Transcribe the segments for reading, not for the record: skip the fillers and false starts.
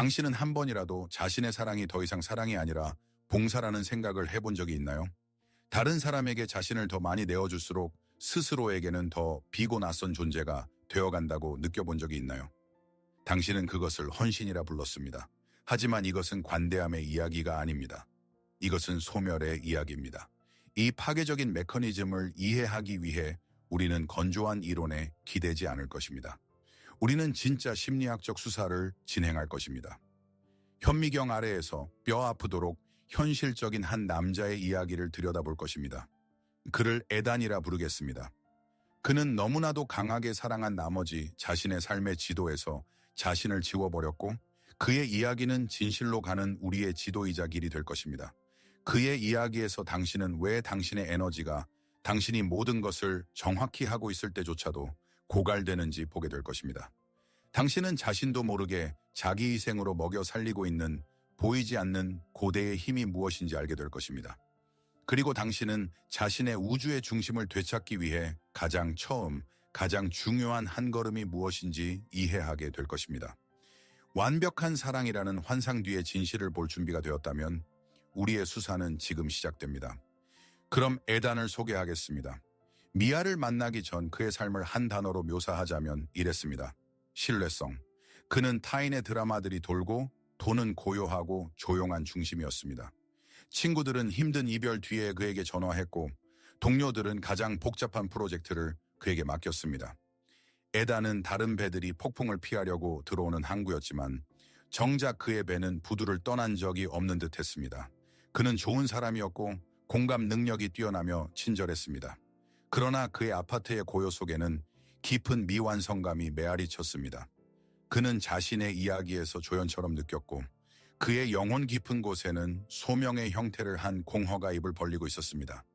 당신은 한 번이라도 자신의 사랑이 더 이상 사랑이 아니라 봉사라는 생각을 해본 적이 있나요? 다른 사람에게 자신을 더 많이 내어줄수록 스스로에게는 더 비고 낯선 존재가 되어간다고 느껴본 적이 있나요? 당신은 그것을 헌신이라 불렀습니다. 하지만 이것은 관대함의 이야기가 아닙니다. 이것은 소멸의 이야기입니다. 이 파괴적인 메커니즘을 이해하기 위해 우리는 건조한 이론에 기대지 않을 것입니다. 우리는 진짜 심리학적 수사를 진행할 것입니다. 현미경 아래에서 뼈 아프도록 현실적인 한 남자의 이야기를 들여다볼 것입니다. 그를 에단이라 부르겠습니다. 그는 너무나도 강하게 사랑한 나머지 자신의 삶의 지도에서 자신을 지워버렸고 그의 이야기는 진실로 가는 우리의 지도이자 길이 될 것입니다. 그의 이야기에서 당신은 왜 당신의 에너지가 당신이 모든 것을 정확히 하고 있을 때조차도 고갈되는지 보게 될 것입니다. 당신은 자신도 모르게 자기 희생으로 먹여 살리고 있는 보이지 않는 고대의 힘이 무엇인지 알게 될 것입니다. 그리고 당신은 자신의 우주의 중심을 되찾기 위해 가장 처음, 가장 중요한 한 걸음이 무엇인지 이해하게 될 것입니다. 완벽한 사랑이라는 환상 뒤의 진실을 볼 준비가 되었다면 우리의 수사는 지금 시작됩니다. 그럼 에단을 소개하겠습니다. 미아를 만나기 전 그의 삶을 한 단어로 묘사하자면 이랬습니다. 신뢰성. 그는 타인의 드라마들이 돌고 돈은 고요하고 조용한 중심이었습니다. 친구들은 힘든 이별 뒤에 그에게 전화했고 동료들은 가장 복잡한 프로젝트를 그에게 맡겼습니다. 에단은 다른 배들이 폭풍을 피하려고 들어오는 항구였지만 정작 그의 배는 부두를 떠난 적이 없는 듯했습니다. 그는 좋은 사람이었고 공감 능력이 뛰어나며 친절했습니다. 그러나 그의 아파트의 고요 속에는 깊은 미완성감이 메아리 쳤습니다. 그는 자신의 이야기에서 조연처럼 느꼈고 그의 영혼 깊은 곳에는 소명의 형태를 한 공허가 입을 벌리고 있었습니다.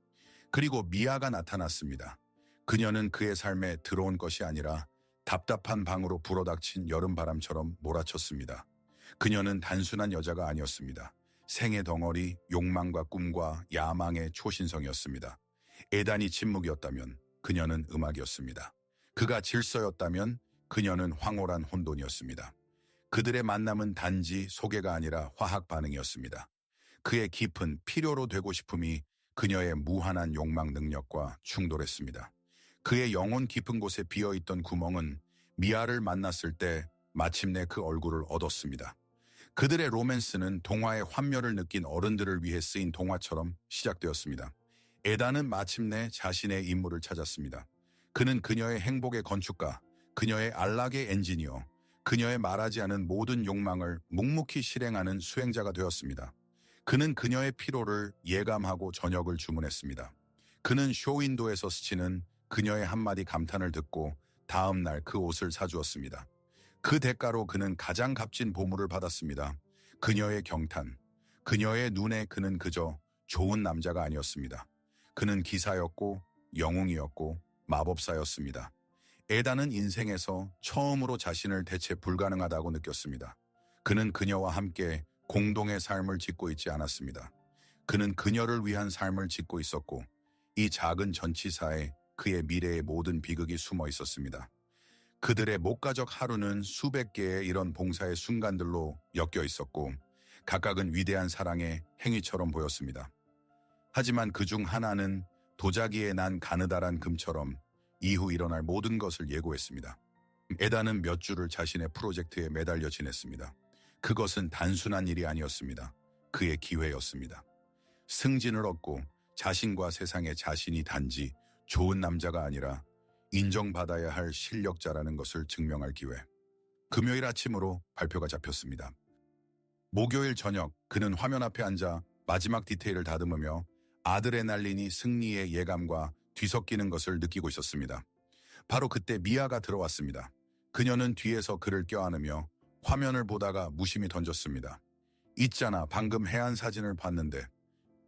그리고 미아가 나타났습니다. 그녀는 그의 삶에 들어온 것이 아니라 답답한 방으로 불어닥친 여름바람처럼 몰아쳤습니다. 그녀는 단순한 여자가 아니었습니다. 생의 덩어리, 욕망과 꿈과 야망의 초신성이었습니다. 에단이 침묵이었다면 그녀는 음악이었습니다. 그가 질서였다면 그녀는 황홀한 혼돈이었습니다. 그들의 만남은 단지 소개가 아니라 화학 반응이었습니다. 그의 깊은 필요로 되고 싶음이 그녀의 무한한 욕망 능력과 충돌했습니다. 그의 영혼 깊은 곳에 비어있던 구멍은 미아를 만났을 때 마침내 그 얼굴을 얻었습니다. 그들의 로맨스는 동화의 환멸을 느낀 어른들을 위해 쓰인 동화처럼 시작되었습니다. 에단은 마침내 자신의 인물을 찾았습니다. 그는 그녀의 행복의 건축가, 그녀의 안락의 엔지니어, 그녀의 말하지 않은 모든 욕망을 묵묵히 실행하는 수행자가 되었습니다. 그는 그녀의 피로를 예감하고 저녁을 주문했습니다. 그는 쇼윈도에서 스치는 그녀의 한마디 감탄을 듣고 다음 날 그 옷을 사주었습니다. 그 대가로 그는 가장 값진 보물을 받았습니다. 그녀의 경탄. 그녀의 눈에 그는 그저 좋은 남자가 아니었습니다. 그는 기사였고 영웅이었고 마법사였습니다. 에단은 인생에서 처음으로 자신을 대체 불가능하다고 느꼈습니다. 그는 그녀와 함께 공동의 삶을 짓고 있지 않았습니다. 그는 그녀를 위한 삶을 짓고 있었고 이 작은 전치사에 그의 미래의 모든 비극이 숨어 있었습니다. 그들의 목가적 하루는 수백 개의 이런 봉사의 순간들로 엮여 있었고 각각은 위대한 사랑의 행위처럼 보였습니다. 하지만 그중 하나는 도자기에 난 가느다란 금처럼 이후 일어날 모든 것을 예고했습니다. 에단은 몇 주를 자신의 프로젝트에 매달려 지냈습니다. 그것은 단순한 일이 아니었습니다. 그의 기회였습니다. 승진을 얻고 자신과 세상에 자신이 단지 좋은 남자가 아니라 인정받아야 할 실력자라는 것을 증명할 기회. 금요일 아침으로 발표가 잡혔습니다. 목요일 저녁 그는 화면 앞에 앉아 마지막 디테일을 다듬으며 아드레날린이 승리의 예감과 뒤섞이는 것을 느끼고 있었습니다. 바로 그때 미아가 들어왔습니다. 그녀는 뒤에서 그를 껴안으며 화면을 보다가 무심히 던졌습니다. 있잖아, 방금 해안 사진을 봤는데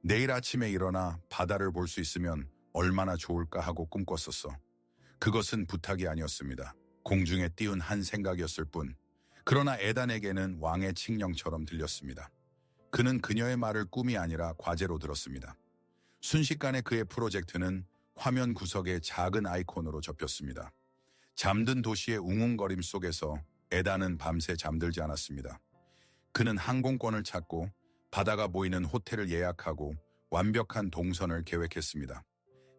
내일 아침에 일어나 바다를 볼 수 있으면 얼마나 좋을까 하고 꿈꿨었어. 그것은 부탁이 아니었습니다. 공중에 띄운 한 생각이었을 뿐. 그러나 에단에게는 왕의 칙령처럼 들렸습니다. 그는 그녀의 말을 꿈이 아니라 과제로 들었습니다. 순식간에 그의 프로젝트는 화면 구석의 작은 아이콘으로 접혔습니다. 잠든 도시의 웅웅거림 속에서 에단은 밤새 잠들지 않았습니다. 그는 항공권을 찾고 바다가 보이는 호텔을 예약하고 완벽한 동선을 계획했습니다.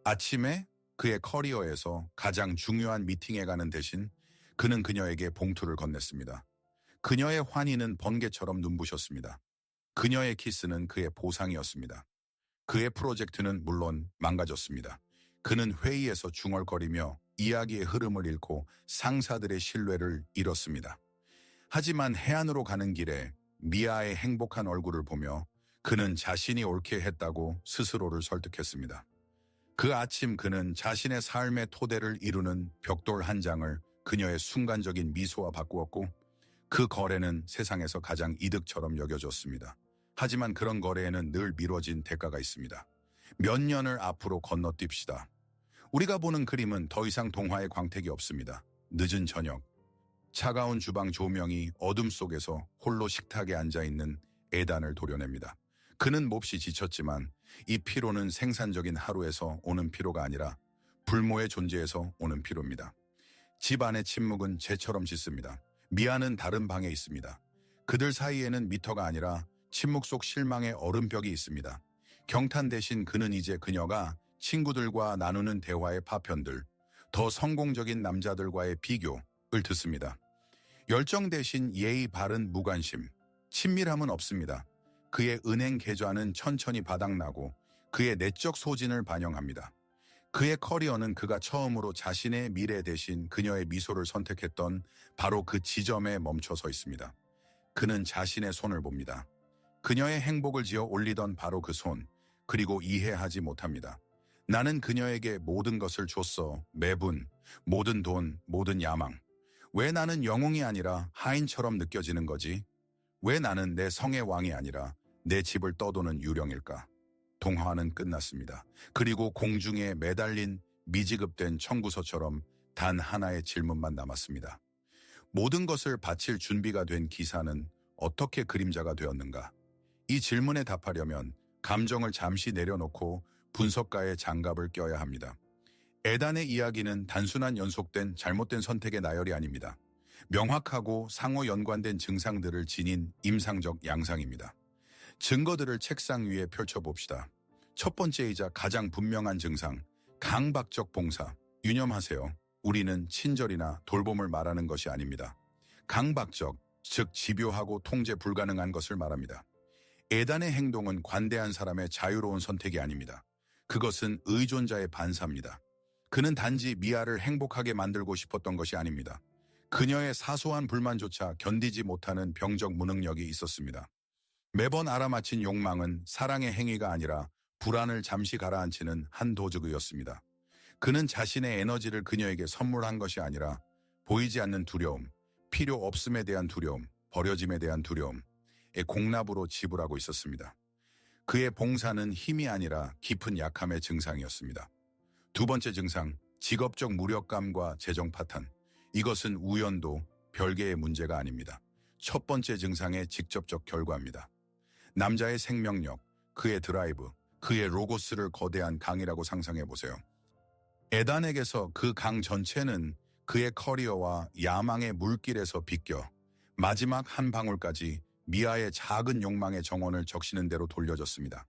아침에 그의 커리어에서 가장 중요한 미팅에 가는 대신 그는 그녀에게 봉투를 건넸습니다. 그녀의 환희는 번개처럼 눈부셨습니다. 그녀의 키스는 그의 보상이었습니다. 그의 프로젝트는 물론 망가졌습니다. 그는 회의에서 중얼거리며 이야기의 흐름을 잃고 상사들의 신뢰를 잃었습니다. 하지만 해안으로 가는 길에 미아의 행복한 얼굴을 보며 그는 자신이 옳게 했다고 스스로를 설득했습니다. 그 아침 그는 자신의 삶의 토대를 이루는 벽돌 한 장을 그녀의 순간적인 미소와 바꾸었고 그 거래는 세상에서 가장 이득처럼 여겨졌습니다. 하지만 그런 거래에는 늘 미뤄진 대가가 있습니다. 몇 년을 앞으로 건너뜁시다. 우리가 보는 그림은 더 이상 동화의 광택이 없습니다. 늦은 저녁, 차가운 주방 조명이 어둠 속에서 홀로 식탁에 앉아있는 에단을 도려냅니다. 그는 몹시 지쳤지만 이 피로는 생산적인 하루에서 오는 피로가 아니라 불모의 존재에서 오는 피로입니다. 집 안의 침묵은 재처럼 짙습니다. 미아는 다른 방에 있습니다. 그들 사이에는 미터가 아니라 침묵 속 실망의 얼음벽이 있습니다. 경탄 대신 그는 이제 그녀가 친구들과 나누는 대화의 파편들, 더 성공적인 남자들과의 비교를 듣습니다. 열정 대신 예의 바른 무관심, 친밀함은 없습니다. 그의 은행 계좌는 천천히 바닥나고 그의 내적 소진을 반영합니다. 그의 커리어는 그가 처음으로 자신의 미래 대신 그녀의 미소를 선택했던 바로 그 지점에 멈춰 서 있습니다. 그는 자신의 손을 봅니다. 그녀의 행복을 지어 올리던 바로 그 손, 그리고 이해하지 못합니다. 나는 그녀에게 모든 것을 줬어. 매분, 모든 돈, 모든 야망. 왜 나는 영웅이 아니라 하인처럼 느껴지는 거지? 왜 나는 내 성의 왕이 아니라 내 집을 떠도는 유령일까? 동화는 끝났습니다. 그리고 공중에 매달린 미지급된 청구서처럼 단 하나의 질문만 남았습니다. 모든 것을 바칠 준비가 된 기사는 어떻게 그림자가 되었는가? 이 질문에 답하려면 감정을 잠시 내려놓고 분석가의 장갑을 껴야 합니다. 에단의 이야기는 단순한 연속된 잘못된 선택의 나열이 아닙니다. 명확하고 상호 연관된 증상들을 지닌 임상적 양상입니다. 증거들을 책상 위에 펼쳐봅시다. 첫 번째이자 가장 분명한 증상, 강박적 봉사. 유념하세요. 우리는 친절이나 돌봄을 말하는 것이 아닙니다. 강박적, 즉 집요하고 통제 불가능한 것을 말합니다. 에단의 행동은 관대한 사람의 자유로운 선택이 아닙니다. 그것은 의존자의 반사입니다. 그는 단지 미아를 행복하게 만들고 싶었던 것이 아닙니다. 그녀의 사소한 불만조차 견디지 못하는 병적 무능력이 있었습니다. 매번 알아맞힌 욕망은 사랑의 행위가 아니라 불안을 잠시 가라앉히는 한 도적이었습니다. 그는 자신의 에너지를 그녀에게 선물한 것이 아니라 보이지 않는 두려움, 필요 없음에 대한 두려움, 버려짐에 대한 두려움의 공납으로 지불하고 있었습니다. 그의 봉사는 힘이 아니라 깊은 약함의 증상이었습니다. 두 번째 증상, 직업적 무력감과 재정 파탄. 이것은 우연도 별개의 문제가 아닙니다. 첫 번째 증상의 직접적 결과입니다. 남자의 생명력, 그의 드라이브, 그의 로고스를 거대한 강이라고 상상해보세요. 에단에게서 그 강 전체는 그의 커리어와 야망의 물길에서 비껴 마지막 한 방울까지 미아의 작은 욕망의 정원을 적시는 대로 돌려졌습니다.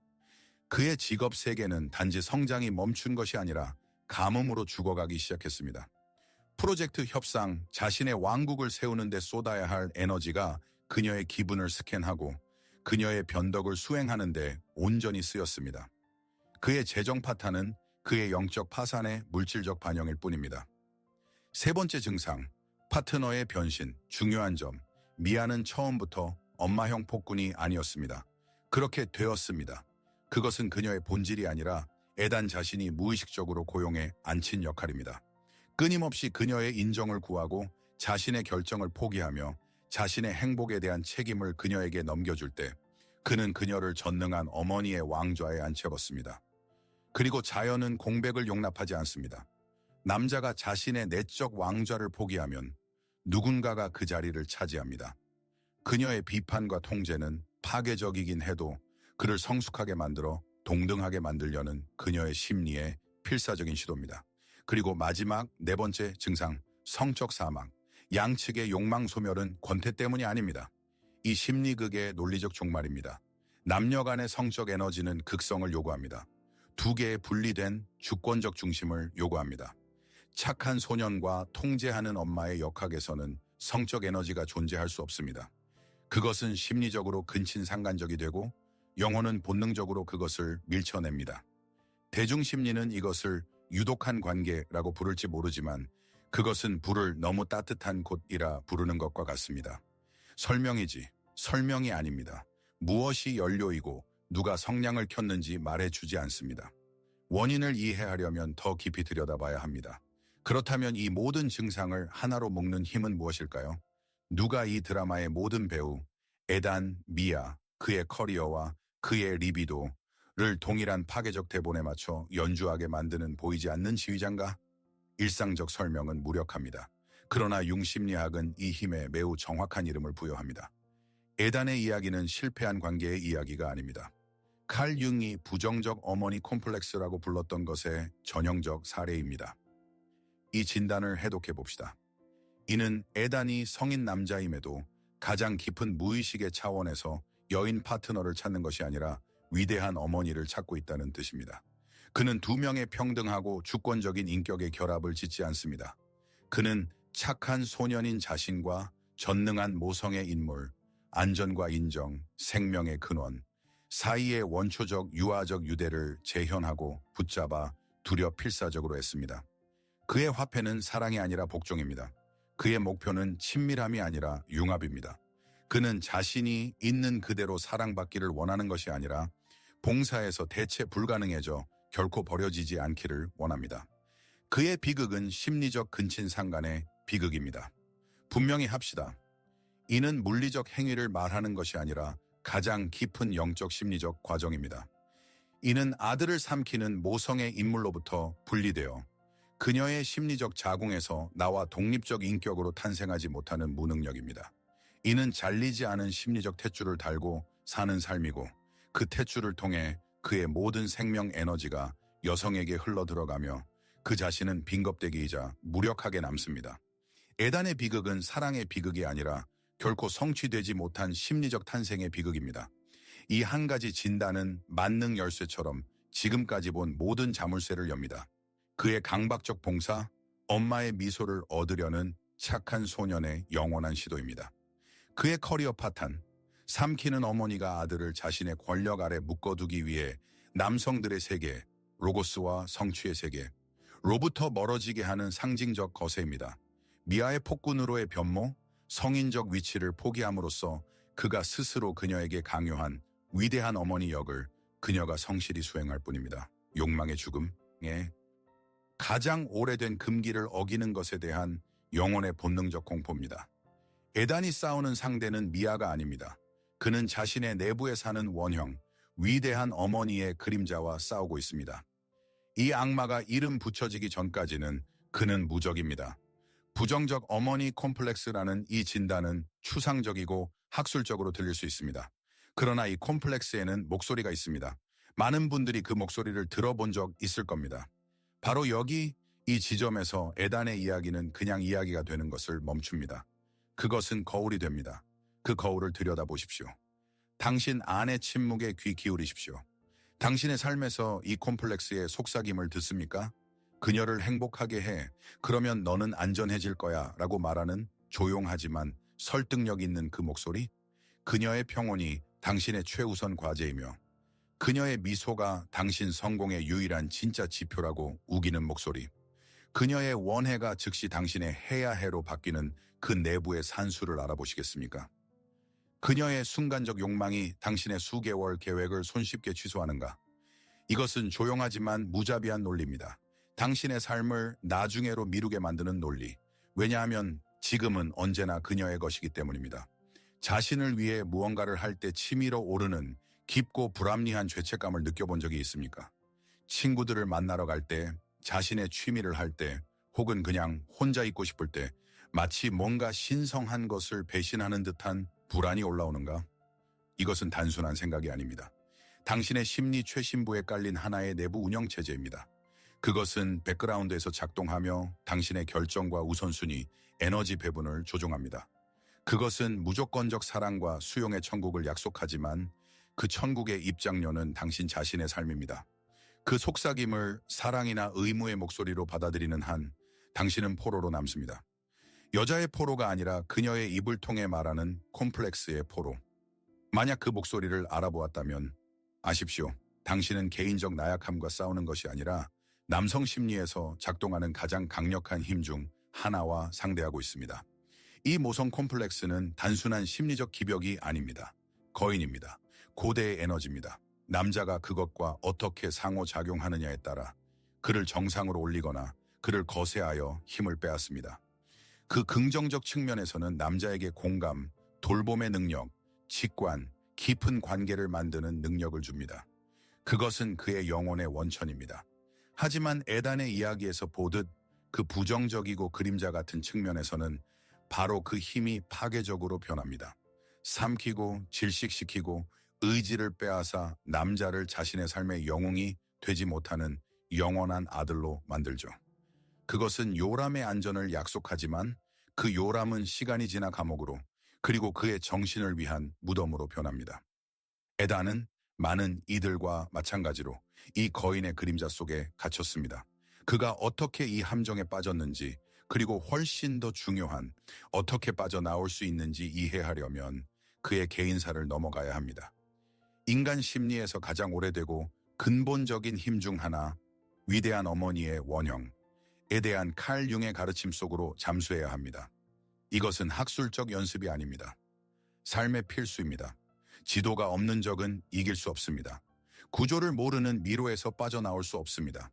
그의 직업 세계는 단지 성장이 멈춘 것이 아니라 가뭄으로 죽어가기 시작했습니다. 프로젝트 협상, 자신의 왕국을 세우는 데 쏟아야 할 에너지가 그녀의 기분을 스캔하고 그녀의 변덕을 수행하는 데 온전히 쓰였습니다. 그의 재정 파탄은 그의 영적 파산의 물질적 반영일 뿐입니다. 세 번째 증상, 파트너의 변신. 중요한 점, 미아는 처음부터 엄마형 폭군이 아니었습니다. 그렇게 되었습니다. 그것은 그녀의 본질이 아니라 에단 자신이 무의식적으로 고용해 앉힌 역할입니다. 끊임없이 그녀의 인정을 구하고 자신의 결정을 포기하며 자신의 행복에 대한 책임을 그녀에게 넘겨줄 때 그는 그녀를 전능한 어머니의 왕좌에 앉혀봤습니다. 그리고 자연은 공백을 용납하지 않습니다. 남자가 자신의 내적 왕좌를 포기하면 누군가가 그 자리를 차지합니다. 그녀의 비판과 통제는 파괴적이긴 해도 그를 성숙하게 만들어 동등하게 만들려는 그녀의 심리의 필사적인 시도입니다. 그리고 마지막 네 번째 증상, 성적 사망. 양측의 욕망 소멸은 권태 때문이 아닙니다. 이 심리극의 논리적 종말입니다. 남녀 간의 성적 에너지는 극성을 요구합니다. 두 개의 분리된 주권적 중심을 요구합니다. 착한 소년과 통제하는 엄마의 역학에서는 성적 에너지가 존재할 수 없습니다. 그것은 심리적으로 근친상간적이 되고 영혼은 본능적으로 그것을 밀쳐냅니다. 대중심리는 이것을 유독한 관계라고 부를지 모르지만 그것은 불을 너무 따뜻한 곳이라 부르는 것과 같습니다. 설명이지 설명이 아닙니다. 무엇이 연료이고 누가 성냥을 켰는지 말해주지 않습니다. 원인을 이해하려면 더 깊이 들여다봐야 합니다. 그렇다면 이 모든 증상을 하나로 묶는 힘은 무엇일까요? 누가 이 드라마의 모든 배우, 에단, 미아, 그의 커리어와 그의 리비도를 동일한 파괴적 대본에 맞춰 연주하게 만드는 보이지 않는 지휘자인가? 일상적 설명은 무력합니다. 그러나 융심리학은 이 힘에 매우 정확한 이름을 부여합니다. 에단의 이야기는 실패한 관계의 이야기가 아닙니다. 칼 융이 부정적 어머니 콤플렉스라고 불렀던 것의 전형적 사례입니다. 이 진단을 해독해 봅시다. 이는 에단이 성인 남자임에도 가장 깊은 무의식의 차원에서 여인 파트너를 찾는 것이 아니라 위대한 어머니를 찾고 있다는 뜻입니다. 그는 두 명의 평등하고 주권적인 인격의 결합을 짓지 않습니다. 그는 착한 소년인 자신과 전능한 모성의 인물, 안전과 인정, 생명의 근원, 사이의 원초적 유아적 유대를 재현하고 붙잡아 두려 필사적으로 했습니다. 그의 화폐는 사랑이 아니라 복종입니다. 그의 목표는 친밀함이 아니라 융합입니다. 그는 자신이 있는 그대로 사랑받기를 원하는 것이 아니라 봉사에서 대체 불가능해져 결코 버려지지 않기를 원합니다. 그의 비극은 심리적 근친상간의 비극입니다. 분명히 합시다. 이는 물리적 행위를 말하는 것이 아니라 가장 깊은 영적 심리적 과정입니다. 이는 아들을 삼키는 모성의 인물로부터 분리되어 그녀의 심리적 자궁에서 나와 독립적 인격으로 탄생하지 못하는 무능력입니다. 이는 잘리지 않은 심리적 탯줄을 달고 사는 삶이고 그 탯줄을 통해 그의 모든 생명 에너지가 여성에게 흘러들어가며 그 자신은 빈겁대기이자 무력하게 남습니다. 에단의 비극은 사랑의 비극이 아니라 결코 성취되지 못한 심리적 탄생의 비극입니다. 이 한 가지 진단은 만능 열쇠처럼 지금까지 본 모든 자물쇠를 엽니다. 그의 강박적 봉사, 엄마의 미소를 얻으려는 착한 소년의 영원한 시도입니다. 그의 커리어 파탄, 삼키는 어머니가 아들을 자신의 권력 아래 묶어두기 위해 남성들의 세계, 로고스와 성취의 세계, 로부터 멀어지게 하는 상징적 거세입니다. 미아의 폭군으로의 변모, 성인적 위치를 포기함으로써 그가 스스로 그녀에게 강요한 위대한 어머니 역을 그녀가 성실히 수행할 뿐입니다. 욕망의 죽음에 가장 오래된 금기를 어기는 것에 대한 영혼의 본능적 공포입니다. 에단이 싸우는 상대는 미아가 아닙니다. 그는 자신의 내부에 사는 원형, 위대한 어머니의 그림자와 싸우고 있습니다. 이 악마가 이름 붙여지기 전까지는 그는 무적입니다. 부정적 어머니 콤플렉스라는 이 진단은 추상적이고 학술적으로 들릴 수 있습니다. 그러나 이 콤플렉스에는 목소리가 있습니다. 많은 분들이 그 목소리를 들어본 적 있을 겁니다. 바로 여기 이 지점에서 에단의 이야기는 그냥 이야기가 되는 것을 멈춥니다. 그것은 거울이 됩니다. 그 거울을 들여다보십시오. 당신 안의 침묵에 귀 기울이십시오. 당신의 삶에서 이 콤플렉스의 속삭임을 듣습니까? 그녀를 행복하게 해. 그러면 너는 안전해질 거야 라고 말하는 조용하지만 설득력 있는 그 목소리? 그녀의 평온이 당신의 최우선 과제이며 그녀의 미소가 당신 성공의 유일한 진짜 지표라고 우기는 목소리. 그녀의 원해가 즉시 당신의 해야해로 바뀌는 그 내부의 산수를 알아보시겠습니까? 그녀의 순간적 욕망이 당신의 수개월 계획을 손쉽게 취소하는가? 이것은 조용하지만 무자비한 논리입니다. 당신의 삶을 나중에로 미루게 만드는 논리. 왜냐하면 지금은 언제나 그녀의 것이기 때문입니다. 자신을 위해 무언가를 할 때 치밀어 오르는 깊고 불합리한 죄책감을 느껴본 적이 있습니까? 친구들을 만나러 갈 때, 자신의 취미를 할 때, 혹은 그냥 혼자 있고 싶을 때 마치 뭔가 신성한 것을 배신하는 듯한 불안이 올라오는가? 이것은 단순한 생각이 아닙니다. 당신의 심리 최신부에 깔린 하나의 내부 운영체제입니다. 그것은 백그라운드에서 작동하며 당신의 결정과 우선순위, 에너지 배분을 조종합니다. 그것은 무조건적 사랑과 수용의 천국을 약속하지만 그 천국의 입장료는 당신 자신의 삶입니다. 그 속삭임을 사랑이나 의무의 목소리로 받아들이는 한 당신은 포로로 남습니다. 여자의 포로가 아니라 그녀의 입을 통해 말하는 콤플렉스의 포로. 만약 그 목소리를 알아보았다면 아십시오. 당신은 개인적 나약함과 싸우는 것이 아니라 남성 심리에서 작동하는 가장 강력한 힘 중 하나와 상대하고 있습니다. 이 모성 콤플렉스는 단순한 심리적 기벽이 아닙니다. 거인입니다. 고대의 에너지입니다. 남자가 그것과 어떻게 상호작용하느냐에 따라 그를 정상으로 올리거나 그를 거세하여 힘을 빼앗습니다. 그 긍정적 측면에서는 남자에게 공감, 돌봄의 능력, 직관, 깊은 관계를 만드는 능력을 줍니다. 그것은 그의 영혼의 원천입니다. 하지만 에단의 이야기에서 보듯 그 부정적이고 그림자 같은 측면에서는 바로 그 힘이 파괴적으로 변합니다. 삼키고 질식시키고 의지를 빼앗아 남자를 자신의 삶의 영웅이 되지 못하는 영원한 아들로 만들죠. 그것은 요람의 안전을 약속하지만 그 요람은 시간이 지나 감옥으로 그리고 그의 정신을 위한 무덤으로 변합니다. 에단은 많은 이들과 마찬가지로 이 거인의 그림자 속에 갇혔습니다. 그가 어떻게 이 함정에 빠졌는지 그리고 훨씬 더 중요한 어떻게 빠져나올 수 있는지 이해하려면 그의 개인사를 넘어가야 합니다. 인간 심리에서 가장 오래되고 근본적인 힘 중 하나, 위대한 어머니의 원형에 대한 칼 융의 가르침 속으로 잠수해야 합니다. 이것은 학술적 연습이 아닙니다. 삶의 필수입니다. 지도가 없는 적은 이길 수 없습니다. 구조를 모르는 미로에서 빠져나올 수 없습니다.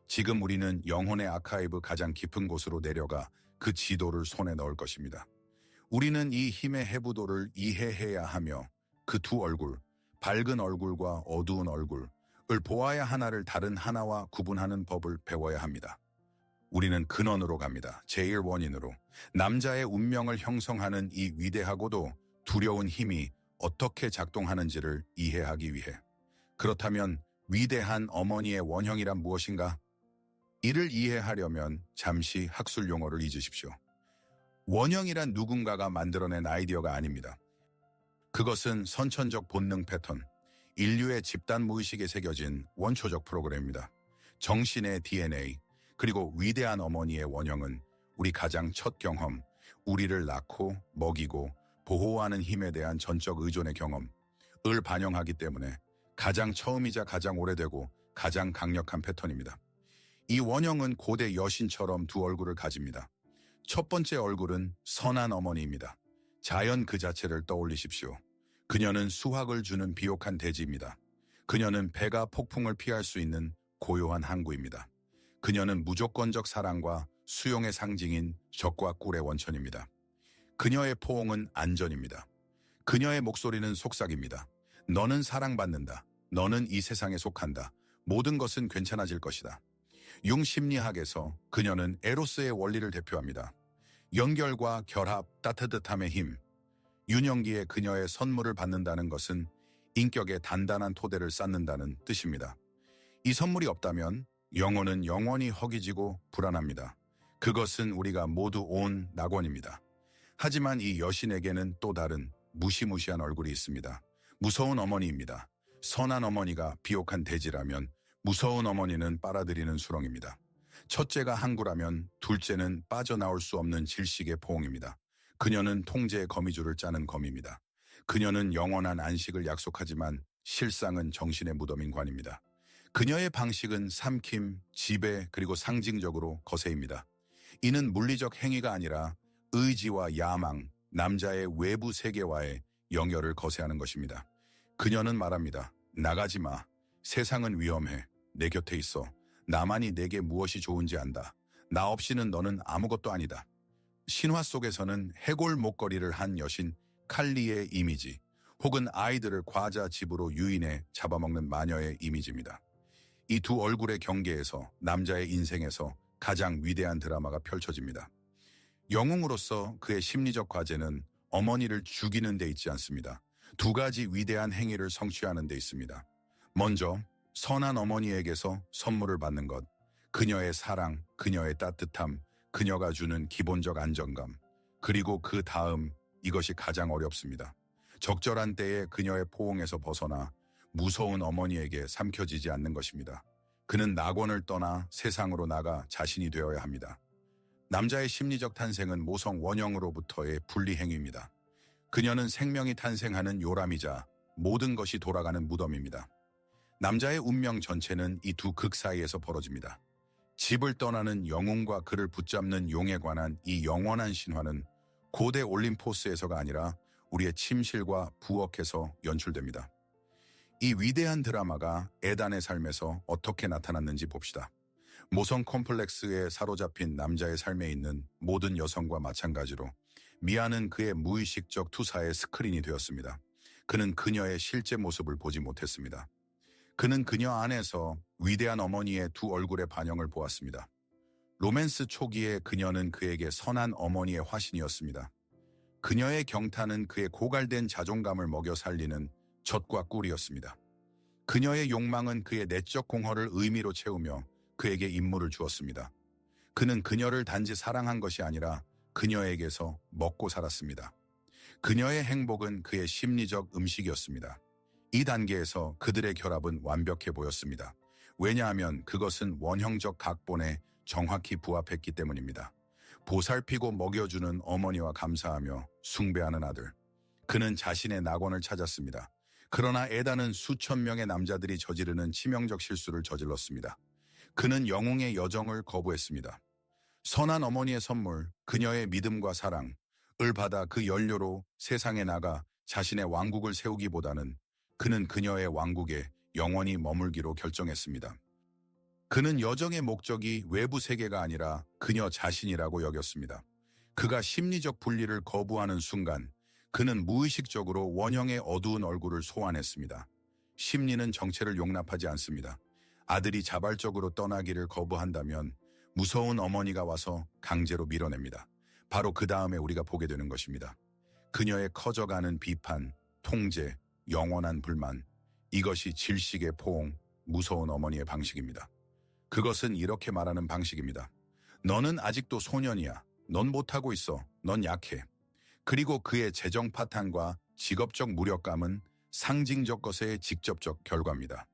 지금 우리는 영혼의 아카이브 가장 깊은 곳으로 내려가 그 지도를 손에 넣을 것입니다. 우리는 이 힘의 해부도를 이해해야 하며 그 두 얼굴, 밝은 얼굴과 어두운 얼굴을 보아야 하나를 다른 하나와 구분하는 법을 배워야 합니다. 우리는 근원으로 갑니다. 제1원인으로. 남자의 운명을 형성하는 이 위대하고도 두려운 힘이 어떻게 작동하는지를 이해하기 위해. 그렇다면 위대한 어머니의 원형이란 무엇인가? 이를 이해하려면 잠시 학술 용어를 잊으십시오. 원형이란 누군가가 만들어낸 아이디어가 아닙니다. 그것은 선천적 본능 패턴, 인류의 집단 무의식에 새겨진 원초적 프로그램입니다. 정신의 DNA, 그리고 위대한 어머니의 원형은 우리 가장 첫 경험, 우리를 낳고 먹이고 보호하는 힘에 대한 전적 의존의 경험을 반영하기 때문에 가장 처음이자 가장 오래되고 가장 강력한 패턴입니다. 이 원형은 고대 여신처럼 두 얼굴을 가집니다. 첫 번째 얼굴은 선한 어머니입니다. 자연 그 자체를 떠올리십시오. 그녀는 수확을 주는 비옥한 대지입니다. 그녀는 배가 폭풍을 피할 수 있는 고요한 항구입니다. 그녀는 무조건적 사랑과 수용의 상징인 적과 꿀의 원천입니다. 그녀의 포옹은 안전입니다. 그녀의 목소리는 속삭입니다. 너는 사랑받는다. 너는 이 세상에 속한다. 모든 것은 괜찮아질 것이다. 융 심리학에서 그녀는 에로스의 원리를 대표합니다. 연결과 결합, 따뜻함의 힘. 유년기에 그녀의 선물을 받는다는 것은 인격의 단단한 토대를 쌓는다는 뜻입니다. 이 선물이 없다면 영혼은 영원히 허기지고 불안합니다. 그것은 우리가 모두 온 낙원입니다. 하지만 이 여신에게는 또 다른 무시무시한 얼굴이 있습니다. 무서운 어머니입니다. 선한 어머니가 비옥한 대지라면 무서운 어머니는 빨아들이는 수렁입니다. 첫째가 항구라면 둘째는 빠져나올 수 없는 질식의 포옹입니다. 그녀는 통제의 거미줄을 짜는 검입니다. 그녀는 영원한 안식을 약속하지만 실상은 정신의 무덤인 관입니다. 그녀의 방식은 삼킴, 지배 그리고 상징적으로 거세입니다. 이는 물리적 행위가 아니라 의지와 야망, 남자의 외부 세계와의 연결을 거세하는 것입니다. 그녀는 말합니다. 나가지 마. 세상은 위험해. 내 곁에 있어. 나만이 내게 무엇이 좋은지 안다. 나 없이는 너는 아무것도 아니다. 신화 속에서는 해골 목걸이를 한 여신 칼리의 이미지, 혹은 아이들을 과자 집으로 유인해 잡아먹는 마녀의 이미지입니다. 이 두 얼굴의 경계에서 남자의 인생에서 가장 위대한 드라마가 펼쳐집니다. 영웅으로서 그의 심리적 과제는 어머니를 죽이는 데 있지 않습니다. 두 가지 위대한 행위를 성취하는 데 있습니다. 먼저 선한 어머니에게서 선물을 받는 것, 그녀의 사랑, 그녀의 따뜻함, 그녀가 주는 기본적 안정감, 그리고 그 다음 이것이 가장 어렵습니다. 적절한 때에 그녀의 포옹에서 벗어나 무서운 어머니에게 삼켜지지 않는 것입니다. 그는 낙원을 떠나 세상으로 나가 자신이 되어야 합니다. 남자의 심리적 탄생은 모성 원형으로부터의 분리 행위입니다. 그녀는 생명이 탄생하는 요람이자 모든 것이 돌아가는 무덤입니다. 남자의 운명 전체는 이 두 극 사이에서 벌어집니다. 집을 떠나는 영웅과 그를 붙잡는 용에 관한 이 영원한 신화는 고대 올림포스에서가 아니라 우리의 침실과 부엌에서 연출됩니다. 이 위대한 드라마가 에단의 삶에서 어떻게 나타났는지 봅시다. 모성 컴플렉스에 사로잡힌 남자의 삶에 있는 모든 여성과 마찬가지로 미아는 그의 무의식적 투사의 스크린이 되었습니다. 그는 그녀의 실제 모습을 보지 못했습니다. 그는 그녀 안에서 위대한 어머니의 두 얼굴의 반영을 보았습니다. 로맨스 초기에 그녀는 그에게 선한 어머니의 화신이었습니다. 그녀의 경탄은 그의 고갈된 자존감을 먹여 살리는 젖과 꿀이었습니다. 그녀의 욕망은 그의 내적 공허를 의미로 채우며 그에게 임무를 주었습니다. 그는 그녀를 단지 사랑한 것이 아니라 그녀에게서 먹고 살았습니다. 그녀의 행복은 그의 심리적 음식이었습니다. 이 단계에서 그들의 결합은 완벽해 보였습니다. 왜냐하면 그것은 원형적 각본에 정확히 부합했기 때문입니다. 보살피고 먹여주는 어머니와 감사하며 숭배하는 아들. 그는 자신의 낙원을 찾았습니다. 그러나 에단은 수천 명의 남자들이 저지르는 치명적 실수를 저질렀습니다. 그는 영웅의 여정을 거부했습니다. 선한 어머니의 선물, 그녀의 믿음과 사랑을 받아 그 연료로 세상에 나가 자신의 왕국을 세우기보다는 그는 그녀의 왕국에 영원히 머물기로 결정했습니다. 그는 여정의 목적이 외부 세계가 아니라 그녀 자신이라고 여겼습니다. 그가 심리적 분리를 거부하는 순간 그는 무의식적으로 원형의 어두운 얼굴을 소환했습니다. 심리는 정체를 용납하지 않습니다. 아들이 자발적으로 떠나기를 거부한다면 무서운 어머니가 와서 강제로 밀어냅니다. 바로 그 다음에 우리가 보게 되는 것입니다. 그녀의 커져가는 비판, 통제, 영원한 불만. 이것이 질식의 포옹, 무서운 어머니의 방식입니다. 그것은 이렇게 말하는 방식입니다. 너는 아직도 소년이야. 넌 못하고 있어. 넌 약해. 그리고 그의 재정 파탄과 직업적 무력감은 상징적 것의 직접적 결과입니다.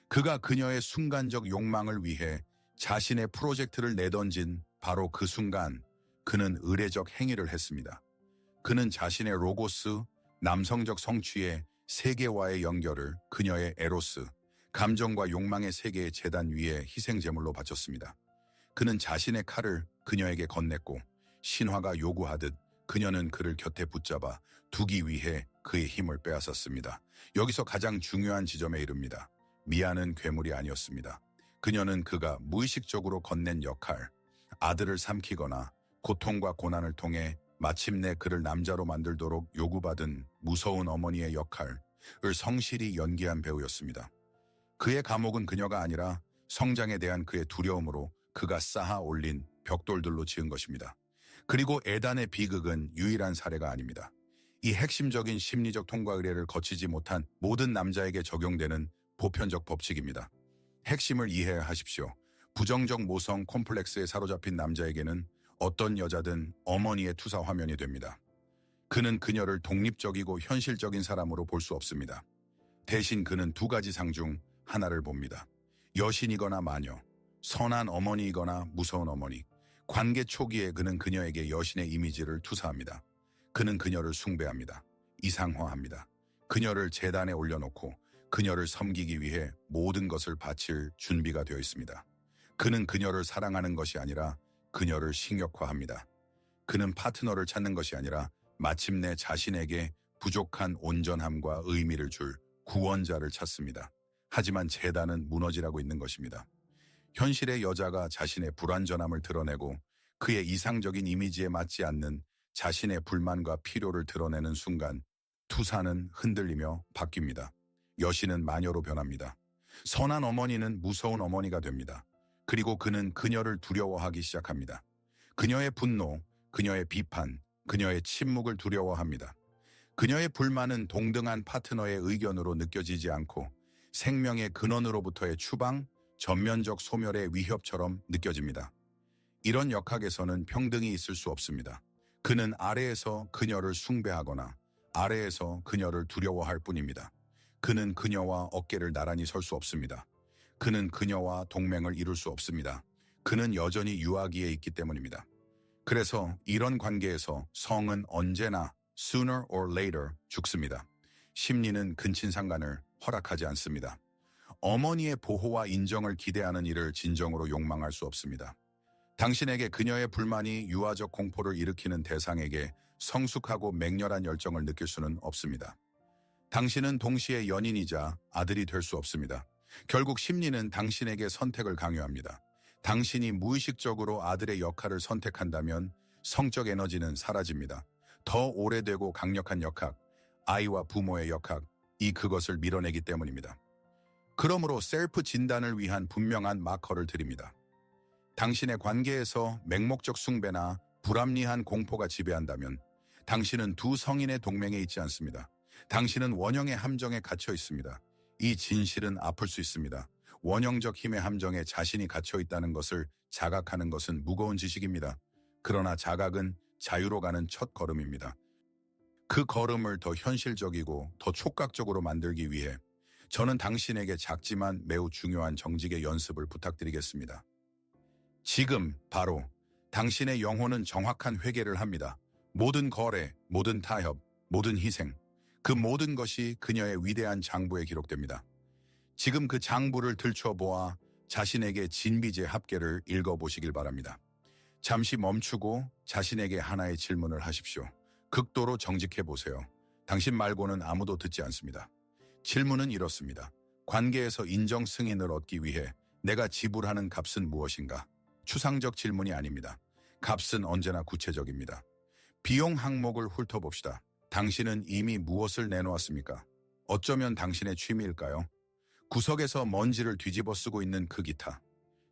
그가 그녀의 순간적 욕망을 위해 자신의 프로젝트를 내던진 바로 그 순간 그는 의례적 행위를 했습니다. 그는 자신의 로고스, 남성적 성취의 세계와의 연결을 그녀의 에로스, 감정과 욕망의 세계의 재단 위에 희생제물로 바쳤습니다. 그는 자신의 칼을 그녀에게 건넸고 신화가 요구하듯 그녀는 그를 곁에 붙잡아 두기 위해 그의 힘을 빼앗았습니다. 여기서 가장 중요한 지점에 이릅니다. 미아는 괴물이 아니었습니다. 그녀는 그가 무의식적으로 건넨 역할, 아들을 삼키거나 고통과 고난을 통해 마침내 그를 남자로 만들도록 요구받은 무서운 어머니의 역할을 성실히 연기한 배우였습니다. 그의 감옥은 그녀가 아니라 성장에 대한 그의 두려움으로 그가 쌓아 올린 벽돌들로 지은 것입니다. 그리고 에단의 비극은 유일한 사례가 아닙니다. 이 핵심적인 심리적 통과 의례를 거치지 못한 모든 남자에게 적용되는 보편적 법칙입니다. 핵심을 이해하십시오. 부정적 모성 콤플렉스에 사로잡힌 남자에게는 어떤 여자든 어머니의 투사 화면이 됩니다. 그는 그녀를 독립적이고 현실적인 사람으로 볼 수 없습니다. 대신 그는 두 가지 상 중 하나를 봅니다. 여신이거나 마녀, 선한 어머니이거나 무서운 어머니. 관계 초기에 그는 그녀에게 여신의 이미지를 투사합니다. 그는 그녀를 숭배합니다. 이상화합니다. 그녀를 제단에 올려놓고 그녀를 섬기기 위해 모든 것을 바칠 준비가 되어 있습니다. 그는 그녀를 사랑하는 것이 아니라 그녀를 식욕화합니다. 그는 파트너를 찾는 것이 아니라 마침내 자신에게 부족한 온전함과 의미를 줄 구원자를 찾습니다. 하지만 재단은 무너지라고 있는 것입니다. 현실의 여자가 자신의 불완전함을 드러내고 그의 이상적인 이미지에 맞지 않는 자신의 불만과 필요를 드러내는 순간 투사는 흔들리며 바뀝니다. 여신은 마녀로 변합니다. 선한 어머니는 무서운 어머니가 됩니다. 그리고 그는 그녀를 두려워하기 시작합니다. 그녀의 분노, 그녀의 비판, 그녀의 침묵을 두려워합니다. 그녀의 불만은 동등한 파트너의 의견으로 느껴지지 않고 생명의 근원으로부터의 추방, 전면적 소멸의 위협처럼 느껴집니다. 이런 역학에서는 평등이 있을 수 없습니다. 그는 아래에서 그녀를 숭배하거나 아래에서 그녀를 두려워할 뿐입니다. 그는 그녀와 어깨를 나란히 설 수 없습니다. 그는 그녀와 동맹을 이룰 수 없습니다. 그는 여전히 유아기에 있기 때문입니다. 그래서 이런 관계에서 성은 언제나 sooner or later 죽습니다. 심리는 근친상간을 허락하지 않습니다. 어머니의 보호와 인정을 기대하는 일을 진정으로 욕망할 수 없습니다. 당신에게 그녀의 불만이 유아적 공포를 일으키는 대상에게 성숙하고 맹렬한 열정을 느낄 수는 없습니다. 당신은 동시에 연인이자 아들이 될 수 없습니다. 결국 심리는 당신에게 선택을 강요합니다. 당신이 무의식적으로 아들의 역할을 선택한다면 성적 에너지는 사라집니다. 더 오래되고 강력한 역학, 아이와 부모의 역학, 그것을 밀어내기 때문입니다. 그러므로 셀프 진단을 위한 분명한 마커를 드립니다. 당신의 관계에서 맹목적 숭배나 불합리한 공포가 지배한다면 당신은 두 성인의 동맹에 있지 않습니다. 당신은 원형의 함정에 갇혀 있습니다. 이 진실은 아플 수 있습니다. 원형적 힘의 함정에 자신이 갇혀 있다는 것을 자각하는 것은 무거운 지식입니다. 그러나 자각은 자유로 가는 첫 걸음입니다. 그 걸음을 더 현실적이고 더 촉각적으로 만들기 위해 저는 당신에게 작지만 매우 중요한 정직의 연습을 부탁드리겠습니다. 지금 바로 당신의 영혼은 정확한 회개를 합니다. 모든 거래, 모든 타협, 모든 희생, 그 모든 것이 그녀의 위대한 장부에 기록됩니다. 지금 그 장부를 들춰보아 자신에게 진비제 합계를 읽어보시길 바랍니다. 잠시 멈추고 자신에게 하나의 질문을 하십시오. 극도로 정직해 보세요. 당신 말고는 아무도 듣지 않습니다. 질문은 이렇습니다. 관계에서 인정 승인을 얻기 위해 내가 지불하는 값은 무엇인가? 추상적 질문이 아닙니다. 값은 언제나 구체적입니다. 비용 항목을 훑어봅시다. 당신은 이미 무엇을 내놓았습니까? 어쩌면 당신의 취미일까요? 구석에서 먼지를 뒤집어 쓰고 있는 그 기타.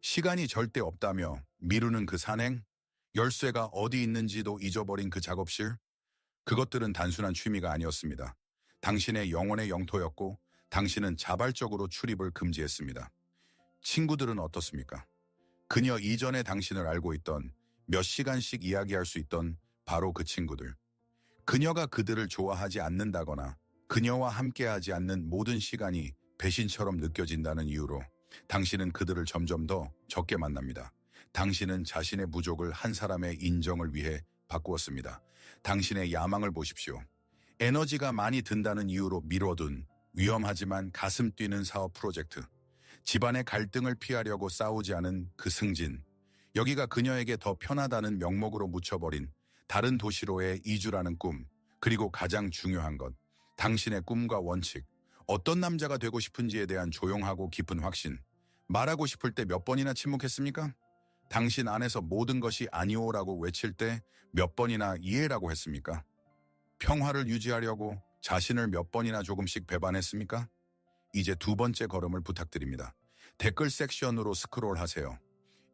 시간이 절대 없다며 미루는 그 산행? 열쇠가 어디 있는지도 잊어버린 그 작업실? 그것들은 단순한 취미가 아니었습니다. 당신의 영혼의 영토였고 당신은 자발적으로 출입을 금지했습니다. 친구들은 어떻습니까? 그녀 이전에 당신을 알고 있던 몇 시간씩 이야기할 수 있던 바로 그 친구들. 그녀가 그들을 좋아하지 않는다거나 그녀와 함께하지 않는 모든 시간이 배신처럼 느껴진다는 이유로 당신은 그들을 점점 더 적게 만납니다. 당신은 자신의 부족을 한 사람의 인정을 위해 바꾸었습니다. 당신의 야망을 보십시오. 에너지가 많이 든다는 이유로 미뤄둔 위험하지만 가슴 뛰는 사업 프로젝트. 집안의 갈등을 피하려고 싸우지 않은 그 승진. 여기가 그녀에게 더 편하다는 명목으로 묻혀버린 다른 도시로의 이주라는 꿈. 그리고 가장 중요한 것. 당신의 꿈과 원칙. 어떤 남자가 되고 싶은지에 대한 조용하고 깊은 확신. 말하고 싶을 때 몇 번이나 침묵했습니까? 당신 안에서 모든 것이 아니오라고 외칠 때 몇 번이나 이해라고 했습니까? 평화를 유지하려고 자신을 몇 번이나 조금씩 배반했습니까? 이제 두 번째 걸음을 부탁드립니다. 댓글 섹션으로 스크롤하세요.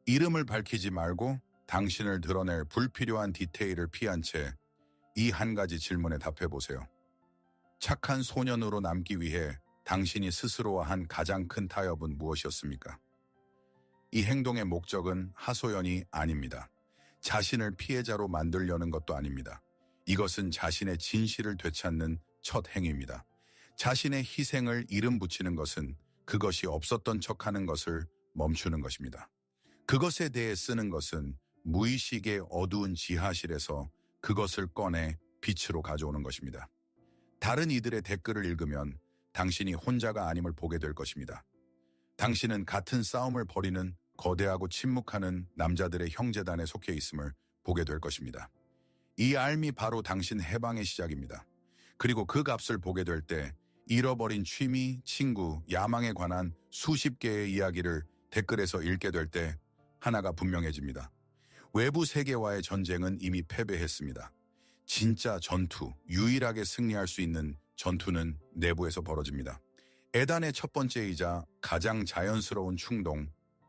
이름을 밝히지 말고 당신을 드러낼 불필요한 디테일을 피한 채 이 한 가지 질문에 답해보세요. 착한 소년으로 남기 위해 당신이 스스로와 한 가장 큰 타협은 무엇이었습니까? 이 행동의 목적은 하소연이 아닙니다. 자신을 피해자로 만들려는 것도 아닙니다. 이것은 자신의 진실을 되찾는 첫 행위입니다. 자신의 희생을 이름 붙이는 것은 그것이 없었던 척하는 것을 멈추는 것입니다. 그것에 대해 쓰는 것은 무의식의 어두운 지하실에서 그것을 꺼내 빛으로 가져오는 것입니다. 다른 이들의 댓글을 읽으면 당신이 혼자가 아님을 보게 될 것입니다. 당신은 같은 싸움을 벌이는 거대하고 침묵하는 남자들의 형제단에 속해 있음을 보게 될 것입니다. 이 알미 바로 당신 해방의 시작입니다. 그리고 그 값을 보게 될 때 잃어버린 취미, 친구, 야망에 관한 수십 개의 이야기를 댓글에서 읽게 될 때 하나가 분명해집니다. 외부 세계와의 전쟁은 이미 패배했습니다. 진짜 전투, 유일하게 승리할 수 있는 전투는 내부에서 벌어집니다. 애단의 첫 번째이자 가장 자연스러운 충동,